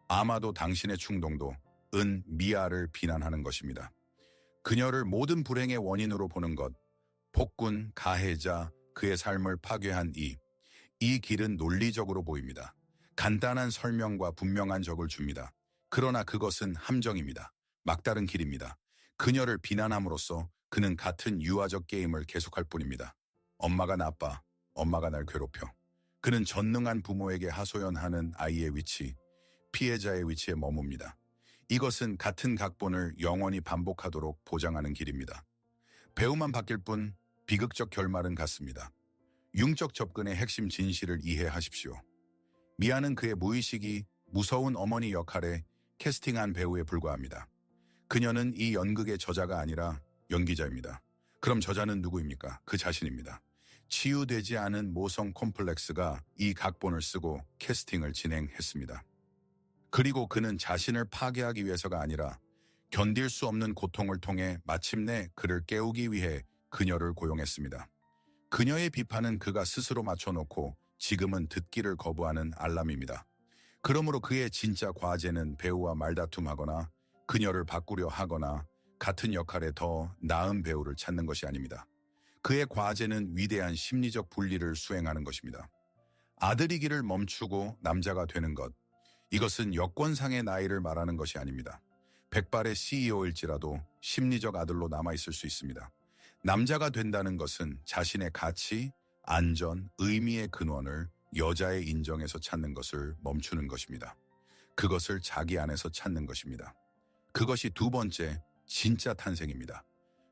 아마도 당신의 충동도 미아를 비난하는 것입니다. 그녀를 모든 불행의 원인으로 보는 것, 폭군, 가해자, 그의 삶을 파괴한 이 길은 논리적으로 보입니다. 간단한 설명과 분명한 적을 줍니다. 그러나 그것은 함정입니다. 막다른 길입니다. 그녀를 비난함으로써 그는 같은 유아적 게임을 계속할 뿐입니다. 엄마가 나빠. 엄마가 날 괴롭혀. 그는 전능한 부모에게 하소연하는 아이의 위치, 피해자의 위치에 머뭅니다. 이것은 같은 각본을 영원히 반복하도록 보장하는 길입니다. 배우만 바뀔 뿐 비극적 결말은 같습니다. 융적 접근의 핵심 진실을 이해하십시오. 미아는 그의 무의식이 무서운 어머니 역할에 캐스팅한 배우에 불과합니다. 그녀는 이 연극의 저자가 아니라 연기자입니다. 그럼 저자는 누구입니까? 그 자신입니다. 치유되지 않은 모성 콤플렉스가 이 각본을 쓰고 캐스팅을 진행했습니다. 그리고 그는 자신을 파괴하기 위해서가 아니라 견딜 수 없는 고통을 통해 마침내 그를 깨우기 위해 그녀를 고용했습니다. 그녀의 비판은 그가 스스로 맞춰놓고 지금은 듣기를 거부하는 알람입니다. 그러므로 그의 진짜 과제는 배우와 말다툼하거나 그녀를 바꾸려 하거나 같은 역할에 더 나은 배우를 찾는 것이 아닙니다. 그의 과제는 위대한 심리적 분리를 수행하는 것입니다. 아들이기를 멈추고 남자가 되는 것. 이것은 여권상의 나이를 말하는 것이 아닙니다. 백발의 CEO일지라도 심리적 아들로 남아있을 수 있습니다. 남자가 된다는 것은 자신의 가치, 안전, 의미의 근원을 여자의 인정에서 찾는 것을 멈추는 것입니다. 그것을 자기 안에서 찾는 것입니다. 그것이 두 번째, 진짜 탄생입니다.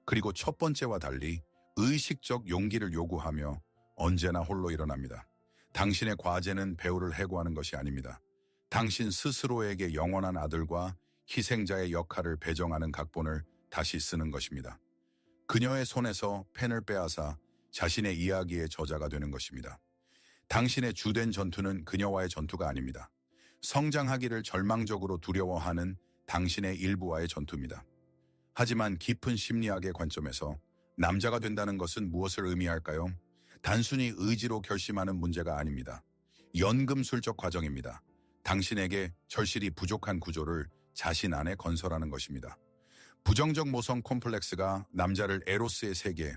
그리고 첫 번째와 달리 의식적 용기를 요구하며 언제나 홀로 일어납니다. 당신의 과제는 배우를 해고하는 것이 아닙니다. 당신 스스로에게 영원한 아들과 희생자의 역할을 배정하는 각본을 다시 쓰는 것입니다. 그녀의 손에서 펜을 빼앗아 자신의 이야기의 저자가 되는 것입니다. 당신의 주된 전투는 그녀와의 전투가 아닙니다. 성장하기를 절망적으로 두려워하는 당신의 일부와의 전투입니다. 하지만 깊은 심리학의 관점에서 남자가 된다는 것은 무엇을 의미할까요? 단순히 의지로 결심하는 문제가 아닙니다. 연금술적 과정입니다. 당신에게 절실히 부족한 구조를 자신 안에 건설하는 것입니다. 부정적 모성 콤플렉스가 남자를 에로스의 세계,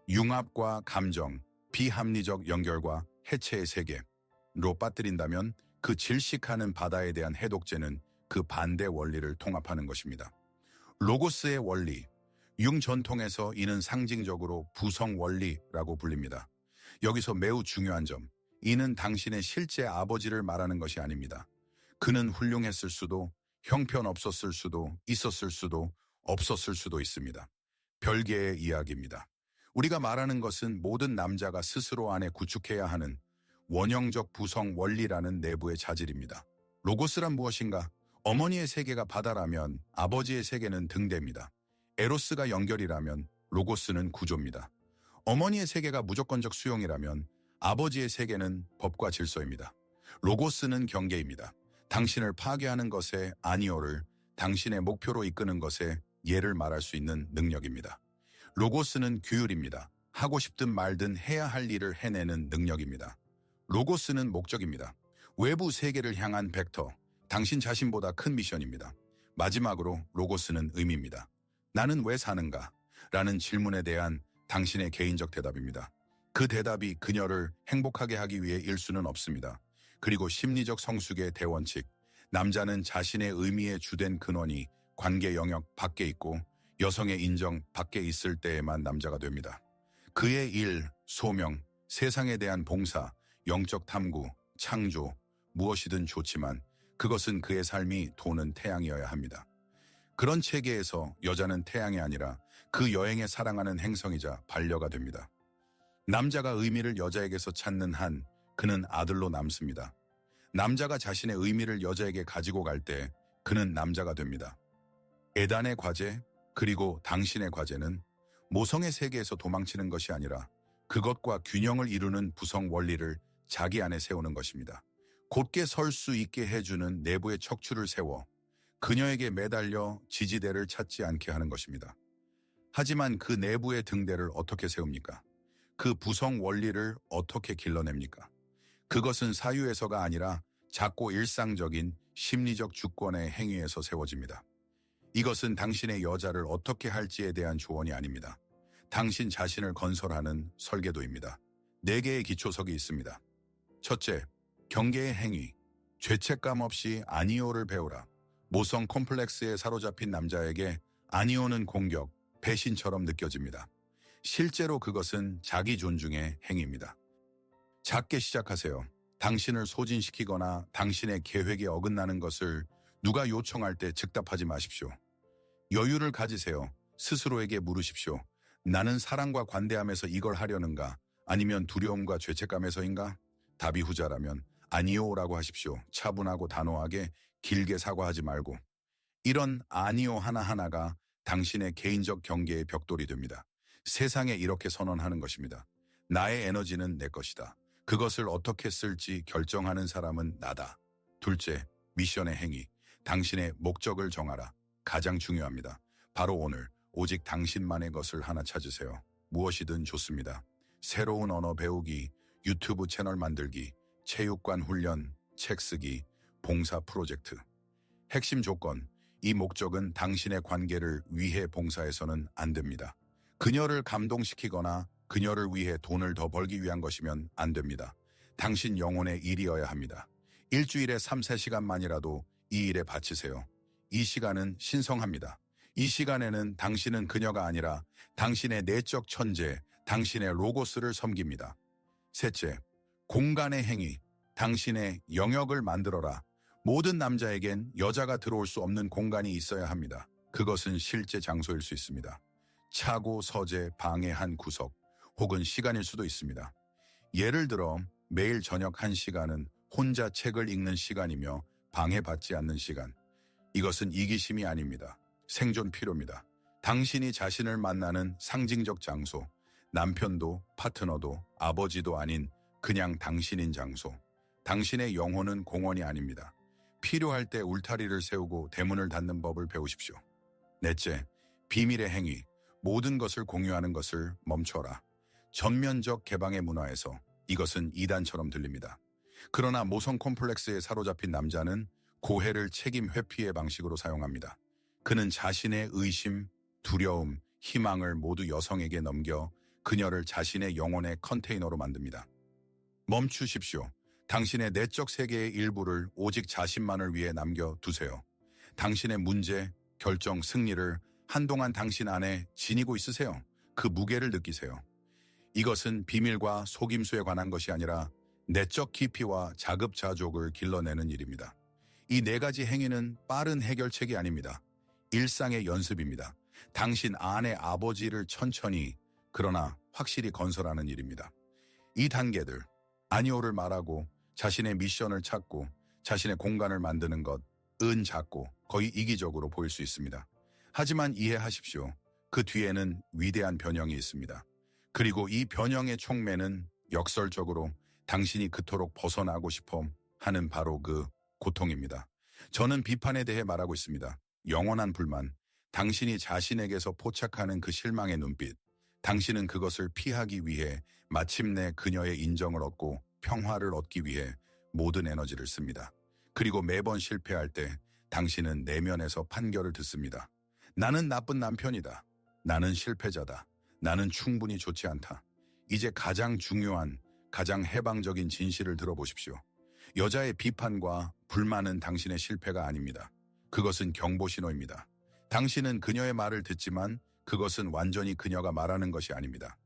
융합과 감정, 비합리적 연결과 해체의 세계로 빠뜨린다면 그 질식하는 바다에 대한 해독제는 그 반대 원리를 통합하는 것입니다. 로고스의 원리, 융 전통에서 이는 상징적으로 부성 원리라고 불립니다. 여기서 매우 중요한 점, 이는 당신의 실제 아버지를 말하는 것이 아닙니다. 그는 훌륭했을 수도, 형편없었을 수도, 있었을 수도, 없었을 수도 있습니다. 별개의 이야기입니다. 우리가 말하는 것은 모든 남자가 스스로 안에 구축해야 하는 원형적 부성 원리라는 내부의 자질입니다. 로고스란 무엇인가? 어머니의 세계가 바다라면 아버지의 세계는 등대입니다. 에로스가 연결이라면 로고스는 구조입니다. 어머니의 세계가 무조건적 수용이라면 아버지의 세계는 법과 질서입니다. 로고스는 경계입니다. 당신을 파괴하는 것의 아니오를 당신의 목표로 이끄는 것의 예를 말할 수 있는 능력입니다. 로고스는 규율입니다. 하고 싶든 말든 해야 할 일을 해내는 능력입니다. 로고스는 목적입니다. 외부 세계를 향한 벡터, 당신 자신보다 큰 미션입니다. 마지막으로 로고스는 의미입니다. 나는 왜 사는가? 라는 질문에 대한 당신의 개인적 대답입니다. 그 대답이 그녀를 행복하게 하기 위해 일 수는 없습니다. 그리고 심리적 성숙의 대원칙, 남자는 자신의 의미의 주된 근원이 관계 영역 밖에 있고 여성의 인정 밖에 있을 때에만 남자가 됩니다. 그의 일, 소명, 세상에 대한 봉사, 영적 탐구, 창조, 무엇이든 좋지만 그것은 그의 삶이 도는 태양이어야 합니다. 그런 체계에서 여자는 태양이 아니라 그 여행에 사랑하는 행성이자 반려가 됩니다. 남자가 의미를 여자에게서 찾는 한 그는 아들로 남습니다. 남자가 자신의 의미를 여자에게 가지고 갈 때 그는 남자가 됩니다. 에단의 과제 그리고 당신의 과제는 모성의 세계에서 도망치는 것이 아니라 그것과 균형을 이루는 부성 원리를 자기 안에 세우는 것입니다. 곧게 설 수 있게 해주는 내부의 척추를 세워 그녀에게 매달려 지지대를 찾지 않게 하는 것입니다. 하지만 그 내부의 등대를 어떻게 세웁니까? 그 부성 원리를 어떻게 길러냅니까? 그것은 사유에서가 아니라 작고 일상적인 심리적 주권의 행위에서 세워집니다. 이것은 당신의 여자를 어떻게 할지에 대한 조언이 아닙니다. 당신 자신을 건설하는 설계도입니다. 4개의 기초석이 있습니다. 첫째, 경계의 행위. 죄책감 없이 아니오를 배우라. 모성 콤플렉스에 사로잡힌 남자에게 아니오는 공격, 배신처럼 느껴집니다. 실제로 그것은 자기 존중의 행위입니다. 작게 시작하세요. 당신을 소진시키거나 당신의 계획에 어긋나는 것을 누가 요청할 때 즉답하지 마십시오. 여유를 가지세요. 스스로에게 물으십시오. 나는 사랑과 관대함에서 이걸 하려는가? 아니면 두려움과 죄책감에서인가? 답이 후자라면 아니요라고 하십시오. 차분하고 단호하게 길게 사과하지 말고. 이런 아니요 하나하나가 당신의 개인적 경계의 벽돌이 됩니다. 세상에 이렇게 선언하는 것입니다. 나의 에너지는 내 것이다. 그것을 어떻게 쓸지 결정하는 사람은 나다. 둘째, 미션의 행위. 당신의 목적을 정하라. 가장 중요합니다. 바로 오늘 오직 당신만의 것을 하나 찾으세요. 무엇이든 좋습니다. 새로운 언어 배우기, 유튜브 채널 만들기, 체육관 훈련, 책 쓰기, 봉사 프로젝트. 핵심 조건, 이 목적은 당신의 관계를 위해 봉사해서는 안 됩니다. 그녀를 감동시키거나 그녀를 위해 돈을 더 벌기 위한 것이면 안 됩니다. 당신 영혼의 일이어야 합니다. 일주일에 3, 4시간만이라도 이 일에 바치세요. 이 시간은 신성합니다. 이 시간에는 당신은 그녀가 아니라 당신의 내적 천재, 당신의 로고스를 섬깁니다. 셋째, 공간의 행위. 당신의 영역을 만들어라. 모든 남자에겐 여자가 들어올 수 없는 공간이 있어야 합니다. 그것은 실제 장소일 수 있습니다. 차고, 서재, 방의 한 구석, 혹은 시간일 수도 있습니다. 예를 들어 매일 저녁 1시간은 혼자 책을 읽는 시간이며 방해받지 않는 시간. 이것은 이기심이 아닙니다. 생존 필요입니다. 당신이 자신을 만나는 상징적 장소, 남편도 파트너도 아버지도 아닌 그냥 당신인 장소. 당신의 영혼은 공원이 아닙니다. 필요할 때 울타리를 세우고 대문을 닫는 법을 배우십시오. 넷째, 비밀의 행위. 모든 것을 공유하는 것을 멈춰라. 전면적 개방의 문화에서 이것은 이단처럼 들립니다. 그러나 모성 콤플렉스에 사로잡힌 남자는 고해를 책임 회피의 방식으로 사용합니다. 그는 자신의 의심, 두려움, 희망을 모두 여성에게 넘겨 그녀를 자신의 영혼의 컨테이너로 만듭니다. 멈추십시오. 당신의 내적 세계의 일부를 오직 자신만을 위해 남겨두세요. 당신의 문제, 결정, 승리를 한동안 당신 안에 지니고 있으세요. 그 무게를 느끼세요. 이것은 비밀과 속임수에 관한 것이 아니라 내적 깊이와 자급자족을 길러내는 일입니다. 이 네 가지 행위는 빠른 해결책이 아닙니다. 일상의 연습입니다. 당신 안의 아버지를 천천히 그러나 확실히 건설하는 일입니다. 이 단계들, 아니오를 말하고 자신의 미션을 찾고 자신의 공간을 만드는 것은 작고 거의 이기적으로 보일 수 있습니다. 하지만 이해하십시오. 그 뒤에는 위대한 변형이 있습니다. 그리고 이 변형의 촉매는 역설적으로 당신이 그토록 벗어나고 싶어 하는 바로 그 고통입니다. 저는 비판에 대해 말하고 있습니다. 영원한 불만, 당신이 자신에게서 포착하는 그 실망의 눈빛, 당신은 그것을 피하기 위해 마침내 그녀의 인정을 얻고 평화를 얻기 위해 모든 에너지를 씁니다. 그리고 매번 실패할 때 당신은 내면에서 판결을 듣습니다. 나는 나쁜 남편이다. 나는 실패자다. 나는 충분히 좋지 않다. 이제 가장 중요한, 가장 해방적인 진실을 들어보십시오. 여자의 비판과 불만은 당신의 실패가 아닙니다. 그것은 경보 신호입니다. 당신은 그녀의 말을 듣지만 그것은 완전히 그녀가 말하는 것이 아닙니다.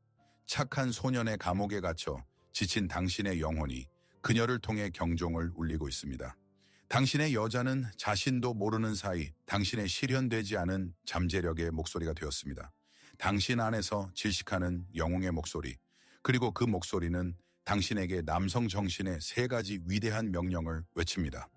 착한 소년의 감옥에 갇혀 지친 당신의 영혼이 그녀를 통해 경종을 울리고 있습니다. 당신의 여자는 자신도 모르는 사이 당신의 실현되지 않은 잠재력의 목소리가 되었습니다. 당신 안에서 질식하는 영웅의 목소리, 그리고 그 목소리는 당신에게 남성 정신의 세 가지 위대한 명령을 외칩니다.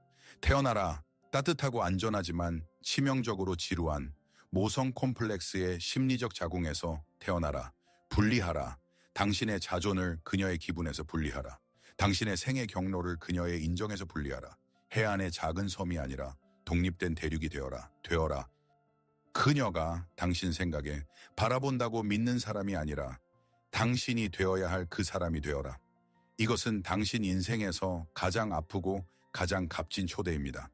태어나라. 따뜻하고 안전하지만 치명적으로 지루한 모성 콤플렉스의 심리적 자궁에서 태어나라. 분리하라. 당신의 자존을 그녀의 기분에서 분리하라. 당신의 생애 경로를 그녀의 인정에서 분리하라. 해안의 작은 섬이 아니라 독립된 대륙이 되어라. 그녀가 당신 생각에 바라본다고 믿는 사람이 아니라 당신이 되어야 할 그 사람이 되어라. 이것은 당신 인생에서 가장 아프고 가장 값진 초대입니다.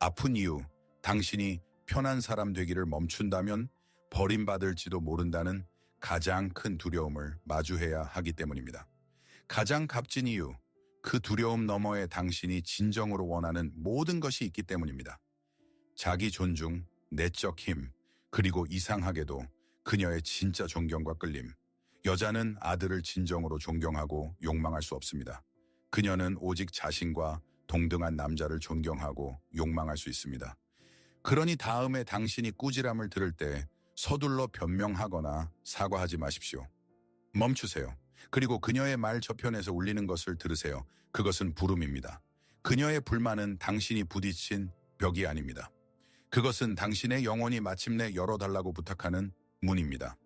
아픈 이유, 당신이 편한 사람 되기를 멈춘다면 버림받을지도 모른다는 가장 큰 두려움을 마주해야 하기 때문입니다. 가장 값진 이유, 그 두려움 너머에 당신이 진정으로 원하는 모든 것이 있기 때문입니다. 자기 존중, 내적 힘, 그리고 이상하게도 그녀의 진짜 존경과 끌림. 여자는 아들을 진정으로 존경하고 욕망할 수 없습니다. 그녀는 오직 자신과 동등한 남자를 존경하고 욕망할 수 있습니다. 그러니 다음에 당신이 꾸지람을 들을 때 서둘러 변명하거나 사과하지 마십시오. 멈추세요. 그리고 그녀의 말 저편에서 울리는 것을 들으세요. 그것은 부름입니다. 그녀의 불만은 당신이 부딪힌 벽이 아닙니다. 그것은 당신의 영혼이 마침내 열어달라고 부탁하는 문입니다.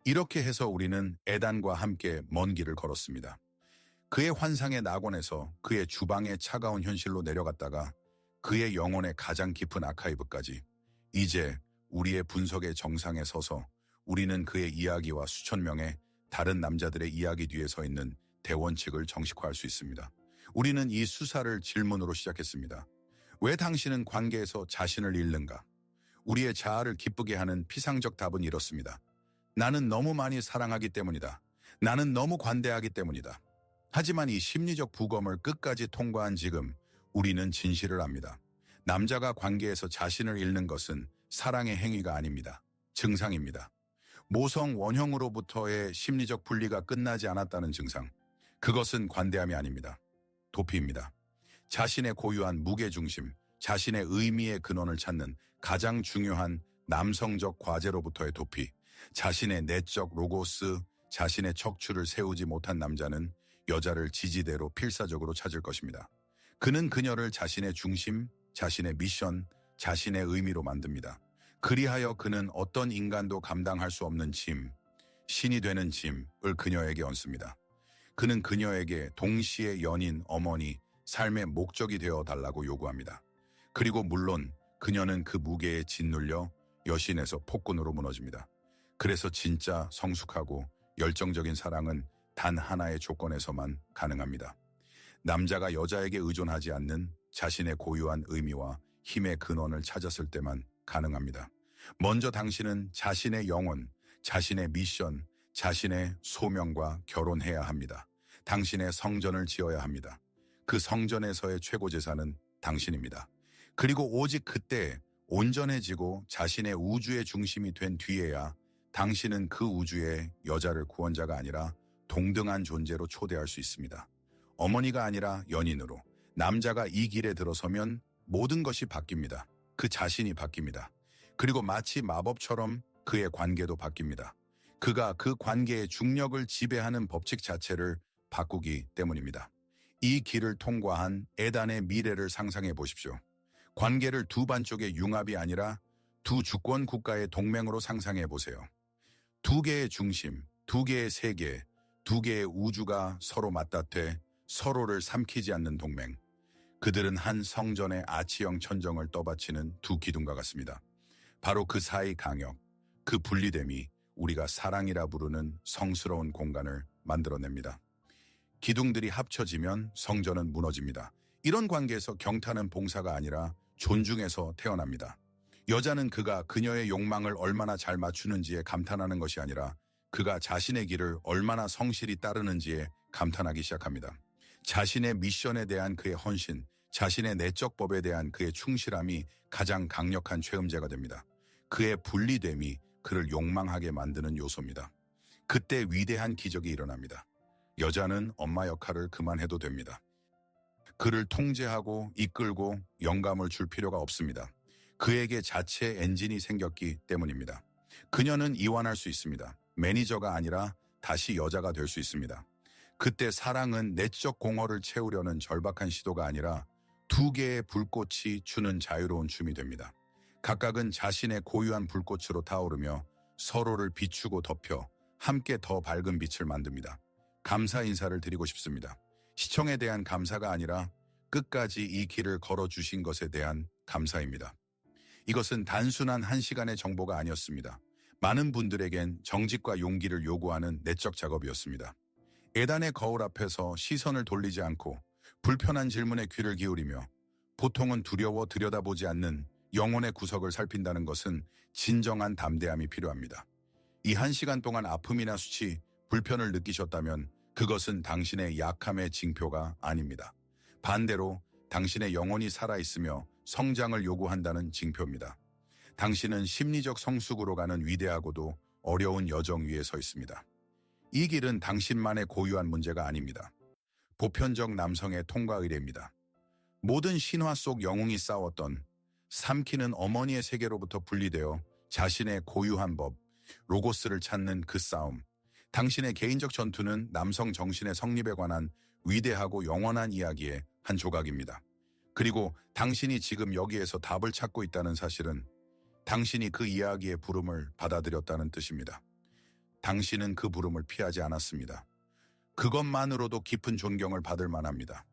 이렇게 해서 우리는 에단과 함께 먼 길을 걸었습니다. 그의 환상의 낙원에서 그의 주방의 차가운 현실로 내려갔다가 그의 영혼의 가장 깊은 아카이브까지. 이제 우리의 분석의 정상에 서서 우리는 그의 이야기와 수천 명의 다른 남자들의 이야기 뒤에 서 있는 대원칙을 정식화할 수 있습니다. 우리는 이 수사를 질문으로 시작했습니다. 왜 당신은 관계에서 자신을 잃는가? 우리의 자아를 기쁘게 하는 피상적 답은 이렇습니다. 나는 너무 많이 사랑하기 때문이다. 나는 너무 관대하기 때문이다. 하지만 이 심리적 부검을 끝까지 통과한 지금 우리는 진실을 압니다. 남자가 관계에서 자신을 잃는 것은 사랑의 행위가 아닙니다. 증상입니다. 모성 원형으로부터의 심리적 분리가 끝나지 않았다는 증상. 그것은 관대함이 아닙니다. 도피입니다. 자신의 고유한 무게중심, 자신의 의미의 근원을 찾는 가장 중요한 남성적 과제로부터의 도피. 자신의 내적 로고스, 자신의 척추를 세우지 못한 남자는 여자를 지지대로 필사적으로 찾을 것입니다. 그는 그녀를 자신의 중심, 자신의 미션, 자신의 의미로 만듭니다. 그리하여 그는 어떤 인간도 감당할 수 없는 짐, 신이 되는 짐을 그녀에게 얹습니다. 그는 그녀에게 동시에 연인, 어머니, 삶의 목적이 되어 달라고 요구합니다. 그리고 물론 그녀는 그 무게에 짓눌려 여신에서 폭군으로 무너집니다. 그래서 진짜 성숙하고 열정적인 사랑은 단 하나의 조건에서만 가능합니다. 남자가 여자에게 의존하지 않는 자신의 고유한 의미와 힘의 근원을 찾았을 때만 가능합니다. 먼저 당신은 자신의 영혼, 자신의 미션, 자신의 소명과 결혼해야 합니다. 당신의 성전을 지어야 합니다. 그 성전에서의 최고 재산은 당신입니다. 그리고 오직 그때 온전해지고 자신의 우주의 중심이 된 뒤에야 당신은 그 우주의 여자를 구원자가 아니라 동등한 존재로 초대할 수 있습니다. 어머니가 아니라 연인으로. 남자가 이 길에 들어서면 모든 것이 바뀝니다. 그 자신이 바뀝니다. 그리고 마치 마법처럼 그의 관계도 바뀝니다. 그가 그 관계의 중력을 지배하는 법칙 자체를 바꾸기 때문입니다. 이 길을 통과한 에단의 미래를 상상해 보십시오. 관계를 두 반쪽의 융합이 아니라 두 주권 국가의 동맹으로 상상해 보세요. 두 개의 중심, 두 개의 세계, 두 개의 우주가 서로 맞닿되 서로를 삼키지 않는 동맹. 그들은 한 성전의 아치형 천정을 떠받치는 두 기둥과 같습니다. 바로 그 사이 강역, 그 분리됨이 우리가 사랑이라 부르는 성스러운 공간을 만들어냅니다. 기둥들이 합쳐지면 성전은 무너집니다. 이런 관계에서 경탄은 봉사가 아니라 존중에서 태어납니다. 여자는 그가 그녀의 욕망을 얼마나 잘 맞추는지에 감탄하는 것이 아니라 그가 자신의 길을 얼마나 성실히 따르는지에 감탄하기 시작합니다. 자신의 미션에 대한 그의 헌신, 자신의 내적 법에 대한 그의 충실함이 가장 강력한 최음제가 됩니다. 그의 분리됨이 그를 욕망하게 만드는 요소입니다. 그때 위대한 기적이 일어납니다. 여자는 엄마 역할을 그만해도 됩니다. 그를 통제하고 이끌고 영감을 줄 필요가 없습니다. 그에게 자체 엔진이 생겼기 때문입니다. 그녀는 이완할 수 있습니다. 매니저가 아니라 다시 여자가 될 수 있습니다. 그때 사랑은 내적 공허를 채우려는 절박한 시도가 아니라 두 개의 불꽃이 주는 자유로운 춤이 됩니다. 각각은 자신의 고유한 불꽃으로 타오르며 서로를 비추고 덮여 함께 더 밝은 빛을 만듭니다. 감사 인사를 드리고 싶습니다. 시청에 대한 감사가 아니라 끝까지 이 길을 걸어주신 것에 대한 감사입니다. 이것은 단순한 한 시간의 정보가 아니었습니다. 많은 분들에겐 정직과 용기를 요구하는 내적 작업이었습니다. 에단의 거울 앞에서 시선을 돌리지 않고 불편한 질문에 귀를 기울이며 보통은 두려워 들여다보지 않는 영혼의 구석을 살핀다는 것은 진정한 담대함이 필요합니다. 이 한 시간 동안 아픔이나 수치, 불편을 느끼셨다면 그것은 당신의 약함의 징표가 아닙니다. 반대로 당신의 영혼이 살아있으며 성장을 요구한다는 징표입니다. 당신은 심리적 성숙으로 가는 위대하고도 어려운 여정 위에 서 있습니다. 이 길은 당신만의 고유한 문제가 아닙니다. 보편적 남성의 통과 의례입니다. 모든 신화 속 영웅이 싸웠던 삼키는 어머니의 세계로부터 분리되어 자신의 고유한 법, 로고스를 찾는 그 싸움. 당신의 개인적 전투는 남성 정신의 성립에 관한 위대하고 영원한 이야기의 한 조각입니다. 그리고 당신이 지금 여기에서 답을 찾고 있다는 사실은 당신이 그 이야기의 부름을 받아들였다는 뜻입니다. 당신은 그 부름을 피하지 않았습니다. 그것만으로도 깊은 존경을 받을 만합니다.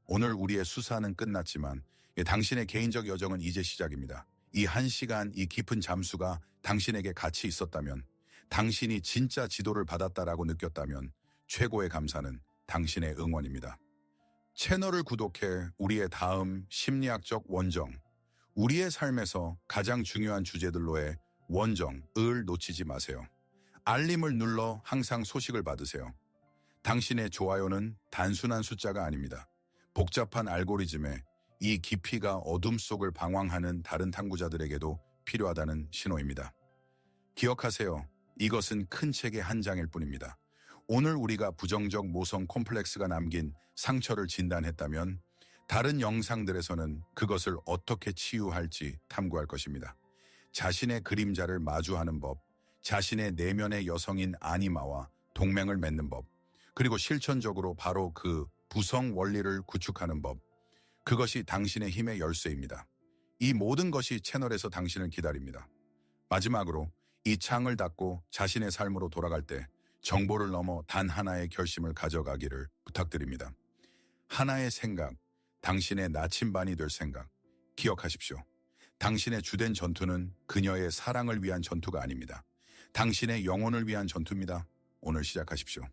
오늘 우리의 수사는 끝났지만 당신의 개인적 여정은 이제 시작입니다. 이 1시간, 이 깊은 잠수가 당신에게 가치 있었다면, 당신이 진짜 지도를 받았다라고 느꼈다면 최고의 감사는 당신의 응원입니다. 채널을 구독해 우리의 다음 심리학적 원정, 우리의 삶에서 가장 중요한 주제들로의 원정을 놓치지 마세요. 알림을 눌러 항상 소식을 받으세요. 당신의 좋아요는 단순한 숫자가 아닙니다. 복잡한 알고리즘에 이 깊이가 어둠 속을 방황하는 다른 탐구자들에게도 필요하다는 신호입니다. 기억하세요. 이것은 큰 책의 한 장일 뿐입니다. 오늘 우리가 부정적 모성 콤플렉스가 남긴 상처를 진단했다면 다른 영상들에서는 그것을 어떻게 치유할지 탐구할 것입니다. 자신의 그림자를 마주하는 법, 자신의 내면의 여성인 아니마와 동맹을 맺는 법, 그리고 실천적으로 바로 그 부성 원리를 구축하는 법, 그것이 당신의 힘의 열쇠입니다. 이 모든 것이 채널에서 당신을 기다립니다. 마지막으로 이 창을 닫고 자신의 삶으로 돌아갈 때 정보를 넘어 단 하나의 결심을 가져가기를 부탁드립니다. 하나의 생각, 당신의 나침반이 될 생각. 기억하십시오. 당신의 주된 전투는 그녀의 사랑을 위한 전투가 아닙니다. 당신의 영혼을 위한 전투입니다. 오늘 시작하십시오.